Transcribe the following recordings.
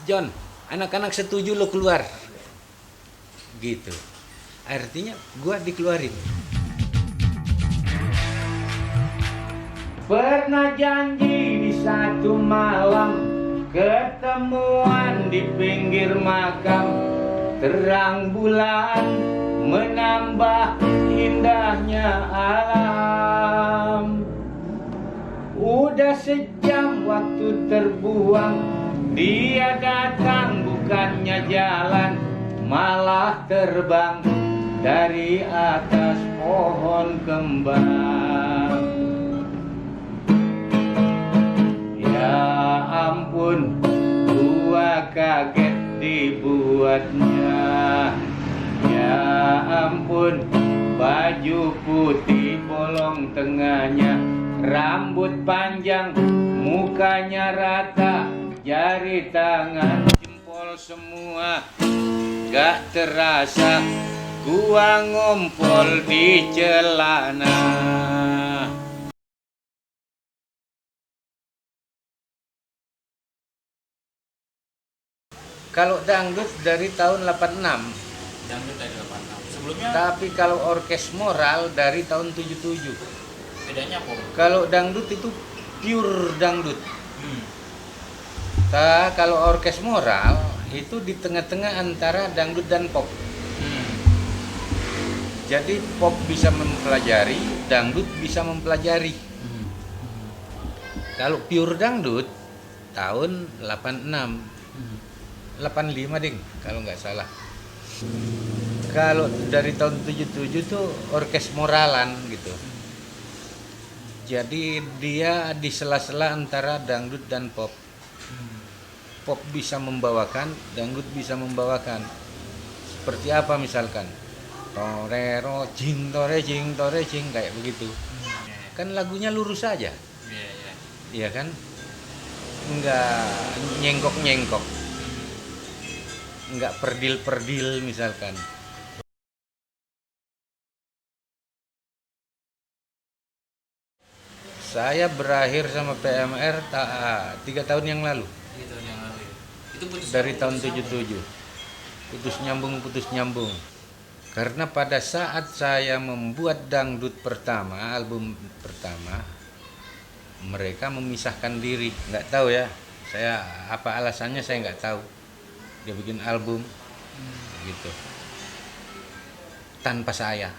John, anak-anak setuju lo keluar. Gitu. Artinya gua dikeluarin. Pernah janji di satu malam, ketemuan di pinggir makam. Terang bulan menambah indahnya alam. Udah sejam waktu terbuang, dia datang bukannya jalan, malah terbang dari atas pohon kembang. Ya ampun, gua kaget dibuatnya. Ya ampun, baju putih bolong tengahnya, rambut panjang, mukanya rata, jari tangan jempol semua. Gak terasa gua ngompol di celana. Kalau dangdut dari tahun 86. Dangdut dari 86. Sebelumnya Tapi kalau orkes moral dari tahun 77. bedanya apa? Kalau dangdut itu pure dangdut. Hmm. Kalau orkes moral itu di tengah-tengah antara dangdut dan pop. Hmm. Jadi pop bisa mempelajari, dangdut bisa mempelajari. Hmm. Kalau pure dangdut tahun 86, Hmm. 85 ding kalau nggak salah. Kalau dari tahun 77 tuh orkes moralan gitu. Jadi dia di sela-sela antara dangdut dan pop. Pop bisa membawakan, dangdut bisa membawakan. Seperti apa misalkan? Torero jing tore jing kayak begitu. Kan lagunya lurus saja. Iya, iya. Iya kan? Enggak nyengkok-nyengkok. Enggak perdil-perdil misalkan. Saya berakhir sama PMR 3 tahun yang lalu. 3 tahun yang lalu ya. Itu putus Dari putus tahun apa? 77. Putus nyambung. Karena pada saat saya membuat dangdut pertama, album pertama, mereka memisahkan diri. Nggak tahu ya, saya apa alasannya saya nggak tahu. Dia bikin album gitu tanpa saya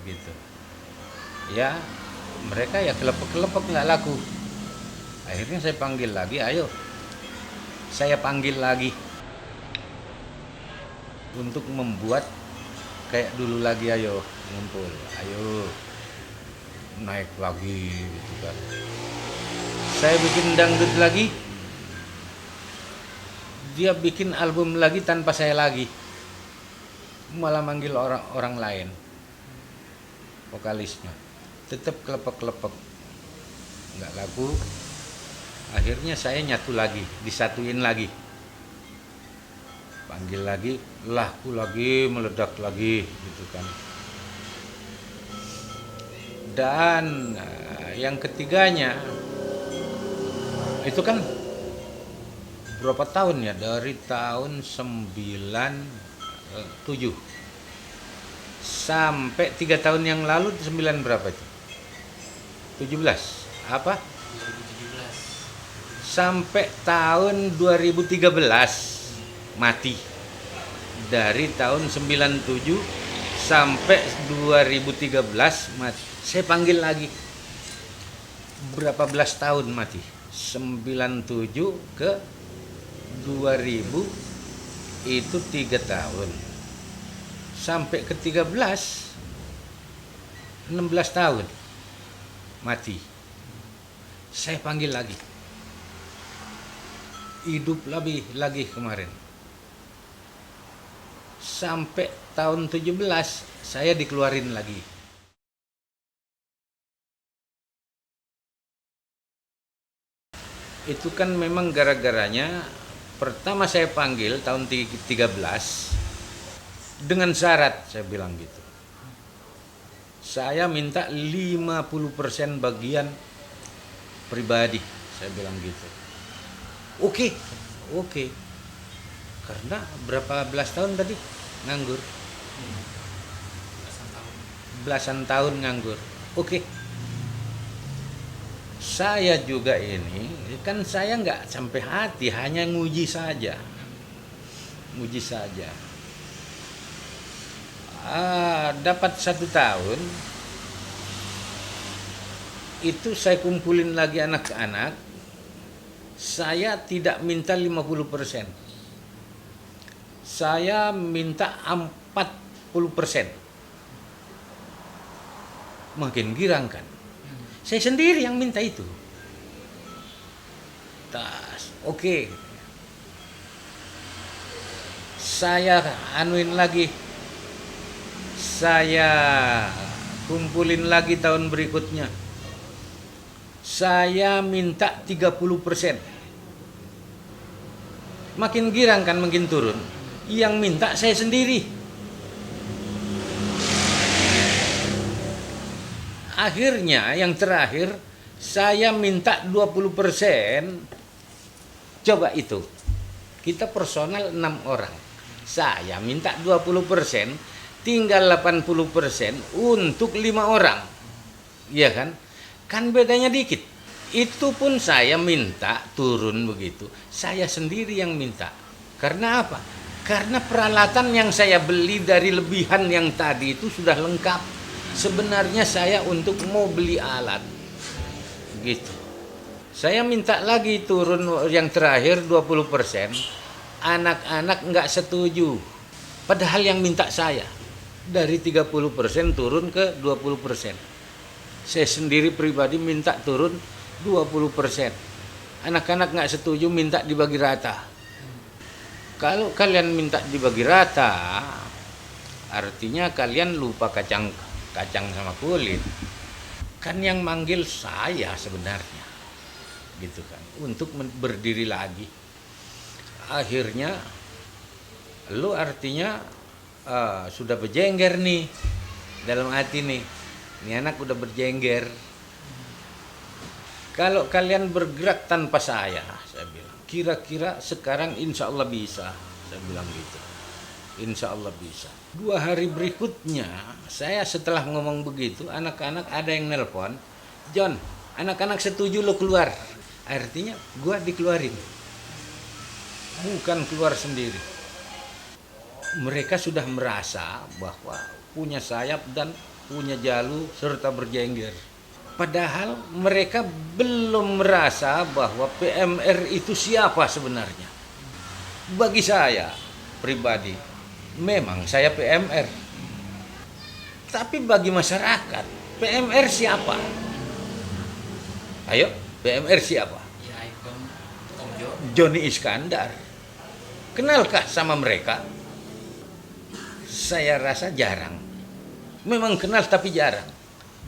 gitu. Ya mereka ya kelepek-kelepek nggak laku. Akhirnya saya panggil lagi, ayo. Saya panggil lagi untuk membuat kayak dulu lagi, ayo ngumpul, ayo naik lagi gitu kan. Saya bikin dangdut lagi, dia bikin album lagi tanpa saya lagi, malah manggil orang lain vokalisnya, tetap kelepek-kelepek nggak laku. Akhirnya saya nyatu lagi, disatuin lagi, panggil lagi, laku lagi, meledak lagi gitu kan. Dan yang ketiganya itu kan berapa tahun ya, dari tahun 97 sampai 3 tahun yang lalu, 9 berapa itu, 17 apa 2017. sampai tahun 2013 mati. Dari tahun 97 sampai 2013 mati. Saya panggil lagi, berapa belas tahun mati, 97 ke 2000 itu 3 tahun, sampai ke 13 16 tahun mati. Saya panggil lagi, hidup lagi kemarin. Sampai tahun 17 saya dikeluarin lagi. Itu kan memang gara-garanya pertama saya panggil tahun 13 dengan syarat, saya bilang gitu. Saya minta 50% bagian pribadi, saya bilang gitu. Oke, Oke. Karena berapa belas tahun tadi nganggur? Belasan tahun. Belasan tahun nganggur. Oke. Saya juga ini, kan saya nggak sampai hati, hanya nguji saja. Nguji saja. Dapat 1 tahun, itu saya kumpulin lagi anak-anak, saya tidak minta 50%. Saya minta 40%. Makin girang kan. Saya sendiri yang minta itu. Oke. Saya anuin lagi. Saya kumpulin lagi tahun berikutnya. Saya minta 30%. Makin girang kan, makin turun. Yang minta saya sendiri. Akhirnya yang terakhir saya minta 20%. Coba itu. Kita personal 6 orang. Saya minta 20%, tinggal 80% untuk 5 orang. Iya kan? Kan bedanya dikit. Itu pun saya minta turun begitu. Saya sendiri yang minta. Karena apa? Karena peralatan yang saya beli dari lebihan yang tadi itu sudah lengkap. Sebenarnya saya untuk mau beli alat gitu. Saya minta lagi turun yang terakhir 20%. Anak-anak nggak setuju. Padahal yang minta saya dari 30% turun ke 20%. Saya sendiri pribadi minta turun 20%. Anak-anak nggak setuju, minta dibagi rata. Kalau kalian minta dibagi rata, artinya kalian lupa kacang sama kulit. Kan yang manggil saya sebenarnya, gitu kan, untuk berdiri lagi. Akhirnya lu artinya sudah berjengger nih dalam hati nih. Ini anak udah berjengger. Kalau kalian bergerak tanpa saya bilang, kira-kira sekarang insya Allah bisa. Saya bilang gitu. Insya Allah bisa. 2 hari berikutnya, saya setelah ngomong begitu, anak-anak ada yang nelpon, John, anak-anak setuju lo keluar. Artinya gua dikeluarin. Bukan keluar sendiri. Mereka sudah merasa bahwa punya sayap dan punya jalu serta berjengger. Padahal mereka belum merasa bahwa PMR itu siapa sebenarnya. Bagi saya pribadi, memang saya PMR. Tapi bagi masyarakat, PMR siapa? Ayo, PMR siapa? Ya, Om Jo. Joni Iskandar. Kenalkah sama mereka? Saya rasa jarang. Memang kenal tapi jarang.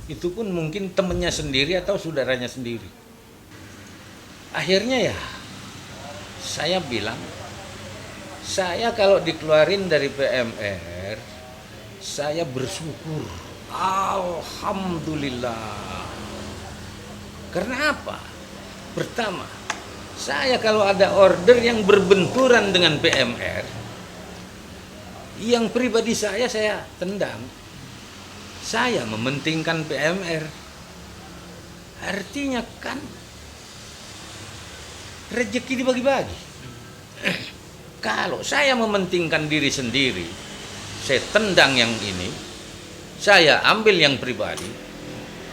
Itu pun mungkin temannya sendiri atau saudaranya sendiri. Akhirnya ya, saya bilang, saya kalau dikeluarin dari PMR, saya bersyukur. Alhamdulillah. Karena apa? Pertama, saya kalau ada order yang berbenturan dengan PMR, yang pribadi saya tendang. Saya mementingkan PMR. Artinya kan rezeki dibagi-bagi. Kalau saya mementingkan diri sendiri, saya tendang yang ini, saya ambil yang pribadi,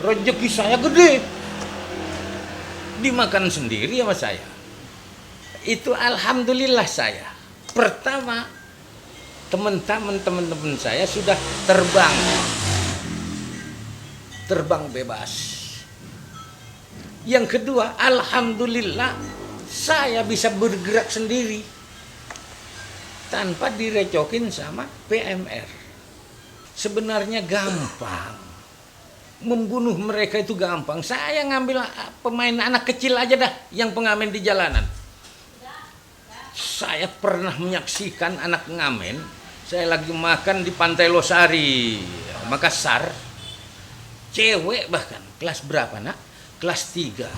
rezeki saya gede. Dimakan sendiri sama saya. Itu alhamdulillah saya. Pertama, teman-teman saya sudah terbang bebas. Yang kedua, alhamdulillah saya bisa bergerak sendiri tanpa direcokin sama PMR. Sebenarnya gampang. Membunuh mereka itu gampang. Saya ngambil pemain anak kecil aja dah yang pengamen di jalanan. Saya pernah menyaksikan anak pengamen. Saya lagi makan di Pantai Losari, Makassar. Cewek bahkan, kelas berapa nak? Kelas 3.